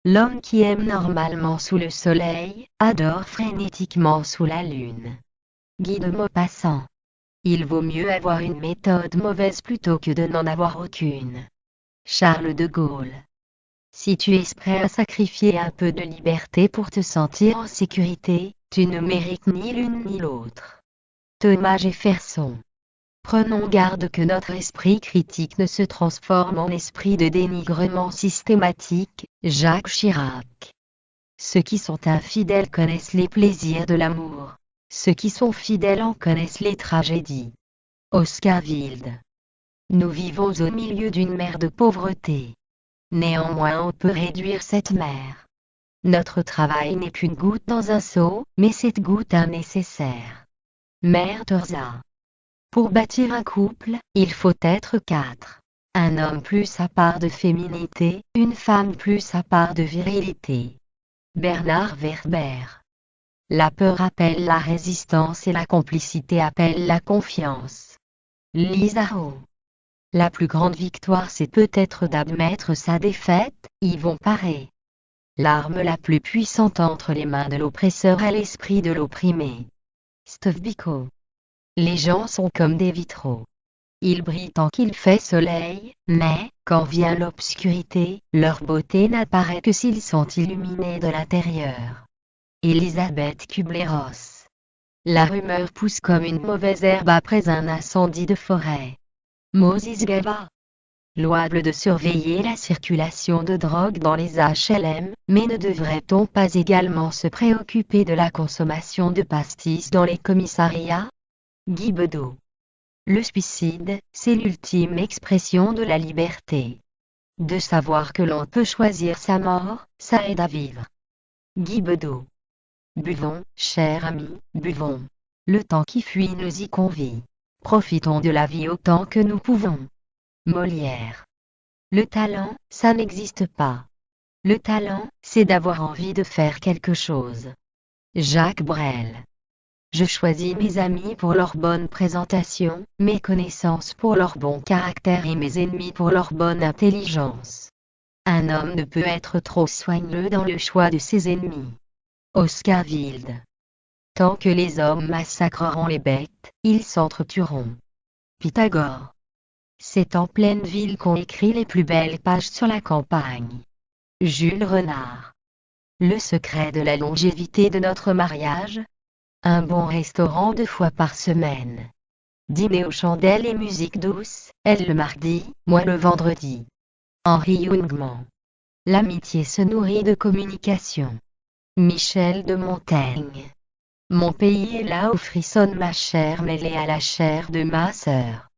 L'homme qui aime normalement sous le soleil, adore frénétiquement sous la lune. Guy de Maupassant. Il vaut mieux avoir une méthode mauvaise plutôt que de n'en avoir aucune. Charles de Gaulle. Si tu es prêt à sacrifier un peu de liberté pour te sentir en sécurité, tu ne mérites ni l'une ni l'autre. Thomas Jefferson. Prenons garde que notre esprit critique ne se transforme en esprit de dénigrement systématique. Jacques Chirac. Ceux qui sont infidèles connaissent les plaisirs de l'amour. Ceux qui sont fidèles en connaissent les tragédies. Oscar Wilde. Nous vivons au milieu d'une mer de pauvreté. Néanmoins on peut réduire cette mer. Notre travail n'est qu'une goutte dans un seau, mais cette goutte est nécessaire. Mère Teresa. Pour bâtir un couple, il faut être 4. Un homme plus sa part de féminité, une femme plus sa part de virilité. Bernard Werber. La peur appelle la résistance et la complicité appelle la confiance. Lisaro. La plus grande victoire c'est peut-être d'admettre sa défaite. Yvon Paré. L'arme la plus puissante entre les mains de l'oppresseur est l'esprit de l'opprimé. Steve Biko. Les gens sont comme des vitraux. Ils brillent tant qu'il fait soleil, mais, quand vient l'obscurité, leur beauté n'apparaît que s'ils sont illuminés de l'intérieur. Elisabeth Kubler-Ross. La rumeur pousse comme une mauvaise herbe après un incendie de forêt. Moses Gaba. Louable de surveiller la circulation de drogue dans les HLM, mais ne devrait-on pas également se préoccuper de la consommation de pastis dans les commissariats? Guy Bedos. Le suicide, c'est l'ultime expression de la liberté. De savoir que l'on peut choisir sa mort, ça aide à vivre. Guy Bedos. Buvons, chers amis, buvons. Le temps qui fuit nous y convie. Profitons de la vie autant que nous pouvons. Molière. Le talent, ça n'existe pas. Le talent, c'est d'avoir envie de faire quelque chose. Jacques Brel. Je choisis mes amis pour leur bonne présentation, mes connaissances pour leur bon caractère et mes ennemis pour leur bonne intelligence. Un homme ne peut être trop soigneux dans le choix de ses ennemis. Oscar Wilde. Tant que les hommes massacreront les bêtes, ils s'entretueront. Pythagore. C'est en pleine ville qu'on écrit les plus belles pages sur la campagne. Jules Renard. Le secret de la longévité de notre mariage? Un bon restaurant 2 fois par semaine. Dîner aux chandelles et musique douce, elle le mardi, moi le vendredi. Henri Jungmann. L'amitié se nourrit de communication. Michel de Montaigne. Mon pays est là où frissonne ma chair mêlée à la chair de ma sœur.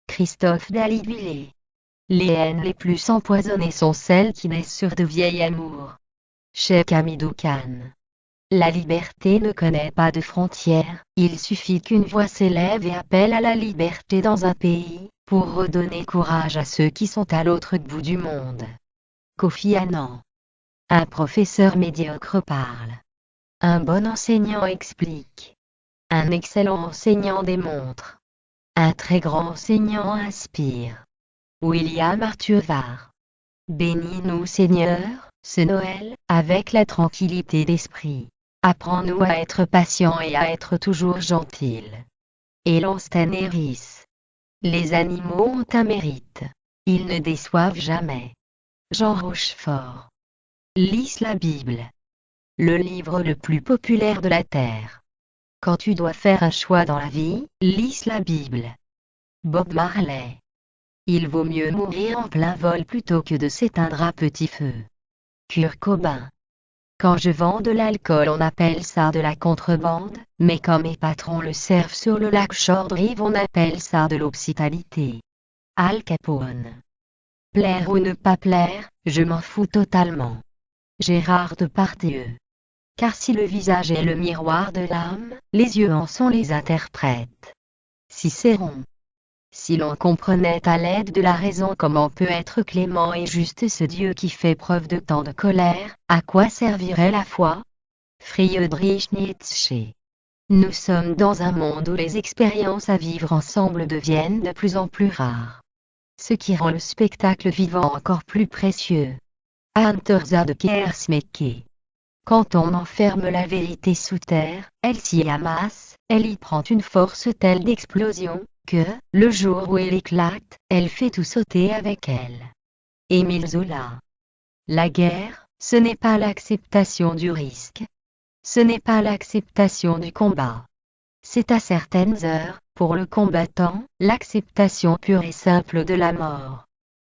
Christophe Dalibilé. Les haines les plus empoisonnées sont celles qui naissent sur de vieil amour. Cheikh Hamidou Khan. La liberté ne connaît pas de frontières, il suffit qu'une voix s'élève et appelle à la liberté dans un pays, pour redonner courage à ceux qui sont à l'autre bout du monde. Kofi Annan. Un professeur médiocre parle. Un bon enseignant explique. Un excellent enseignant démontre. Un très grand enseignant inspire. William Arthur-Var. Bénis-nous Seigneur, ce Noël, avec la tranquillité d'esprit. Apprends-nous à être patients et à être toujours gentils. Elan Stanéris. Les animaux ont un mérite. Ils ne déçoivent jamais. Jean Rochefort. Lis la Bible. Le livre le plus populaire de la Terre. Quand tu dois faire un choix dans la vie, lis la Bible. Bob Marley. Il vaut mieux mourir en plein vol plutôt que de s'éteindre à petit feu. Kurt Cobain. Quand je vends de l'alcool on appelle ça de la contrebande, mais quand mes patrons le servent sur le lac Shore Drive on appelle ça de l'hospitalité. Al Capone. Plaire ou ne pas plaire, je m'en fous totalement. Gérard Depardieu. Car si le visage est le miroir de l'âme, les yeux en sont les interprètes. Cicéron. Si l'on comprenait à l'aide de la raison comment peut être clément et juste ce Dieu qui fait preuve de tant de colère, à quoi servirait la foi? Friedrich Nietzsche. Nous sommes dans un monde où les expériences à vivre ensemble deviennent de plus en plus rares. Ce qui rend le spectacle vivant encore plus précieux. Hunterza de Kersmeke. Quand on enferme la vérité sous terre, elle s'y amasse, elle y prend une force telle d'explosion, que, le jour où elle éclate, elle fait tout sauter avec elle. Émile Zola. La guerre, ce n'est pas l'acceptation du risque. Ce n'est pas l'acceptation du combat. C'est à certaines heures, pour le combattant, l'acceptation pure et simple de la mort.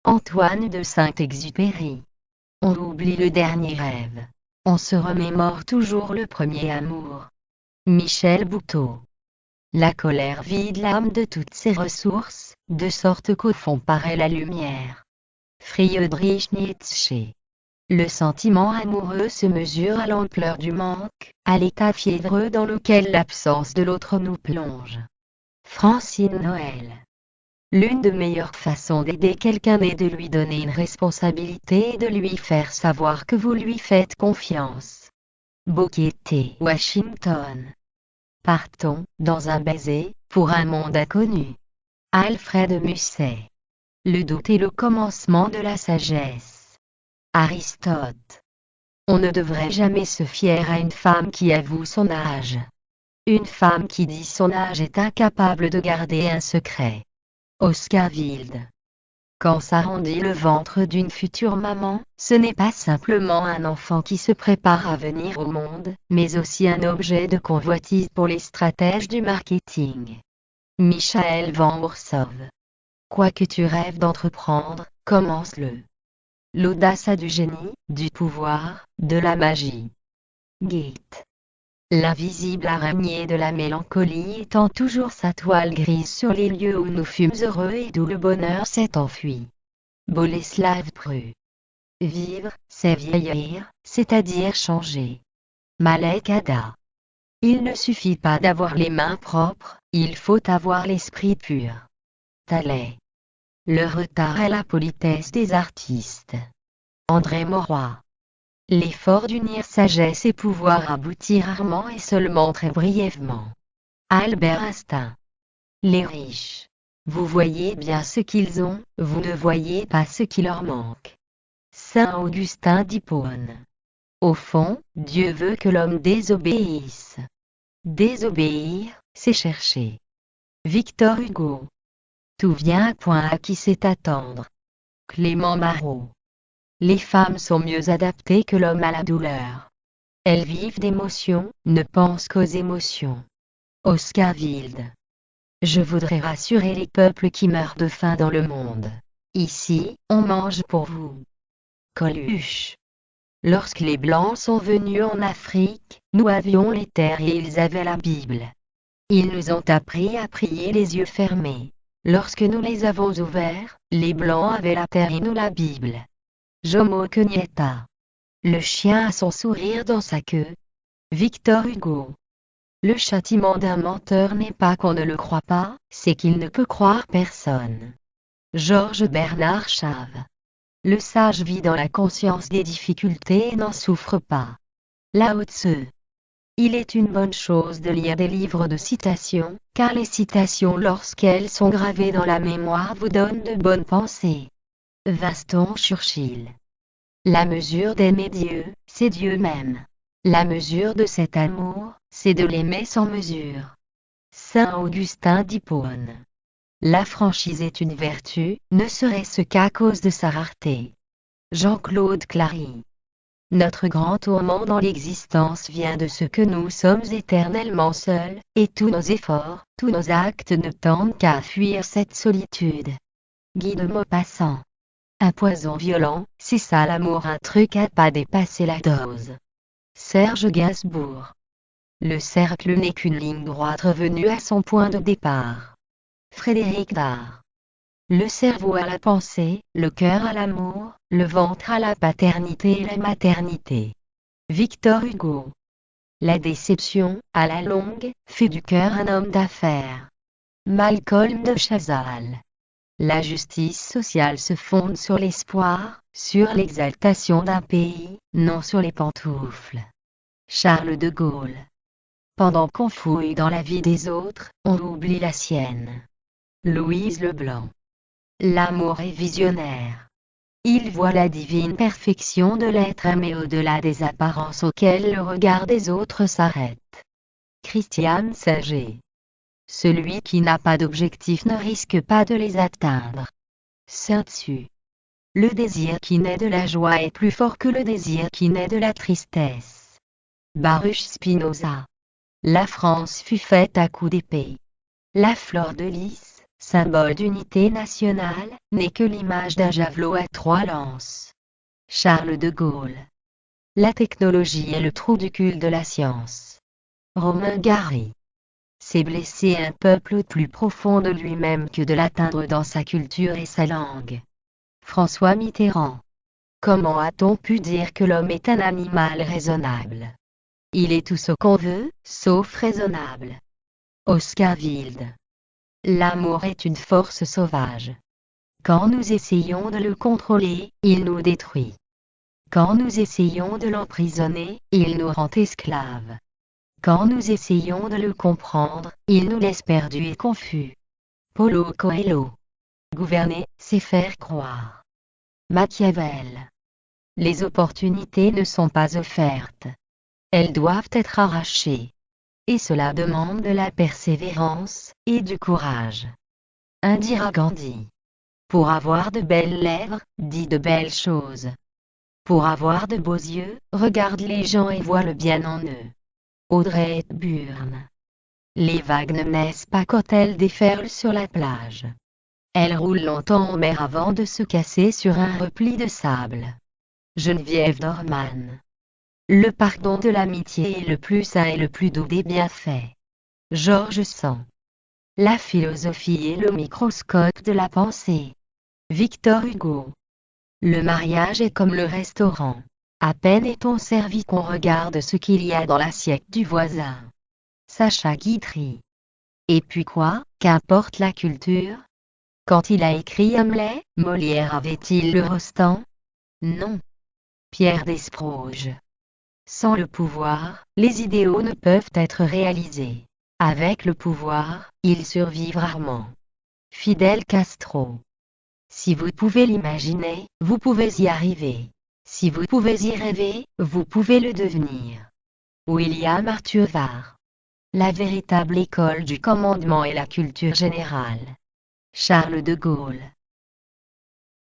Antoine de Saint-Exupéry. On oublie le dernier rêve. On se remémore toujours le premier amour. Michel Bouteau. La colère vide l'âme de toutes ses ressources, de sorte qu'au fond paraît la lumière. Friedrich Nietzsche. Le sentiment amoureux se mesure à l'ampleur du manque, à l'état fiévreux dans lequel l'absence de l'autre nous plonge. Francine Noël. L'une des meilleures façons d'aider quelqu'un est de lui donner une responsabilité et de lui faire savoir que vous lui faites confiance. Booker T. Washington. Partons, dans un baiser, pour un monde inconnu. Alfred Musset. Le doute est le commencement de la sagesse. Aristote. On ne devrait jamais se fier à une femme qui avoue son âge. Une femme qui dit son âge est incapable de garder un secret. Oscar Wilde. Quand s'arrondit le ventre d'une future maman, ce n'est pas simplement un enfant qui se prépare à venir au monde, mais aussi un objet de convoitise pour les stratèges du marketing. Michael Van Oursov. Quoi que tu rêves d'entreprendre, commence-le. L'audace a du génie, du pouvoir, de la magie. Goethe. L'invisible araignée de la mélancolie étend toujours sa toile grise sur les lieux où nous fûmes heureux et d'où le bonheur s'est enfui. Boleslav Pru. Vivre, c'est vieillir, c'est-à-dire changer. Malek Ada. Il ne suffit pas d'avoir les mains propres, il faut avoir l'esprit pur. Thalet. Le retard est la politesse des artistes. André Mauroy. L'effort d'unir sagesse et pouvoir aboutit rarement et seulement très brièvement. Albert Einstein. Les riches. Vous voyez bien ce qu'ils ont, vous ne voyez pas ce qui leur manque. Saint Augustin d'Hippone. Au fond, Dieu veut que l'homme désobéisse. Désobéir, c'est chercher. Victor Hugo. Tout vient à point à qui sait attendre. Clément Marot. Les femmes sont mieux adaptées que l'homme à la douleur. Elles vivent d'émotions, ne pensent qu'aux émotions. Oscar Wilde. Je voudrais rassurer les peuples qui meurent de faim dans le monde. Ici, on mange pour vous. Coluche. Lorsque les Blancs sont venus en Afrique, nous avions les terres et ils avaient la Bible. Ils nous ont appris à prier les yeux fermés. Lorsque nous les avons ouverts, les Blancs avaient la terre et nous la Bible. Jomo Kenyatta. Le chien a son sourire dans sa queue. Victor Hugo. Le châtiment d'un menteur n'est pas qu'on ne le croit pas, c'est qu'il ne peut croire personne. Georges Bernard Shaw. Le sage vit dans la conscience des difficultés et n'en souffre pas. Lao Tzu. Il est une bonne chose de lire des livres de citations, car les citations lorsqu'elles sont gravées dans la mémoire vous donnent de bonnes pensées. Winston Churchill. La mesure d'aimer Dieu, c'est Dieu même. La mesure de cet amour, c'est de l'aimer sans mesure. Saint Augustin d'Hippone. La franchise est une vertu, ne serait-ce qu'à cause de sa rareté. Jean-Claude Clary. Notre grand tourment dans l'existence vient de ce que nous sommes éternellement seuls, et tous nos efforts, tous nos actes ne tendent qu'à fuir cette solitude. Guy de Maupassant. Un poison violent, c'est ça l'amour, un truc à pas dépasser la dose. Serge Gainsbourg. Le cercle n'est qu'une ligne droite revenue à son point de départ. Frédéric Dard. Le cerveau à la pensée, le cœur à l'amour, le ventre à la paternité et la maternité. Victor Hugo. La déception, à la longue, fait du cœur un homme d'affaires. Malcolm de Chazal. La justice sociale se fonde sur l'espoir, sur l'exaltation d'un pays, non sur les pantoufles. Charles de Gaulle. Pendant qu'on fouille dans la vie des autres, on oublie la sienne. Louise Leblanc. L'amour est visionnaire. Il voit la divine perfection de l'être aimé au-delà des apparences auxquelles le regard des autres s'arrête. Christiane Sager. Celui qui n'a pas d'objectif ne risque pas de les atteindre. Saint-Tzu. Le désir qui naît de la joie est plus fort que le désir qui naît de la tristesse. Baruch Spinoza. La France fut faite à coups d'épée. La fleur de lys, symbole d'unité nationale, n'est que l'image d'un javelot à 3 lances. Charles de Gaulle. La technologie est le trou du cul de la science. Romain Gary. C'est blesser un peuple au plus profond de lui-même que de l'atteindre dans sa culture et sa langue. François Mitterrand. Comment a-t-on pu dire que l'homme est un animal raisonnable? Il est tout ce qu'on veut, sauf raisonnable. Oscar Wilde. L'amour est une force sauvage. Quand nous essayons de le contrôler, il nous détruit. Quand nous essayons de l'emprisonner, il nous rend esclaves. Quand nous essayons de le comprendre, il nous laisse perdus et confus. Paulo Coelho. Gouverner, c'est faire croire. Machiavel. Les opportunités ne sont pas offertes. Elles doivent être arrachées. Et cela demande de la persévérance et du courage. Indira Gandhi. Pour avoir de belles lèvres, dis de belles choses. Pour avoir de beaux yeux, regarde les gens et vois le bien en eux. Audrey Hepburn. Les vagues ne naissent pas quand elles déferlent sur la plage. Elles roulent longtemps en mer avant de se casser sur un repli de sable. Geneviève Dorman. Le pardon de l'amitié est le plus sain et le plus doux des bienfaits. Georges Sand. La philosophie est le microscope de la pensée. Victor Hugo. Le mariage est comme le restaurant. À peine est-on servi qu'on regarde ce qu'il y a dans l'assiette du voisin. Sacha Guitry. Et puis quoi, qu'importe la culture? Quand il a écrit Hamlet, Molière avait-il le Rostand? Non. Pierre Desproges. Sans le pouvoir, les idéaux ne peuvent être réalisés. Avec le pouvoir, ils survivent rarement. Fidel Castro. Si vous pouvez l'imaginer, vous pouvez y arriver. Si vous pouvez y rêver, vous pouvez le devenir. William Arthur Varr. La véritable école du commandement est la culture générale. Charles de Gaulle.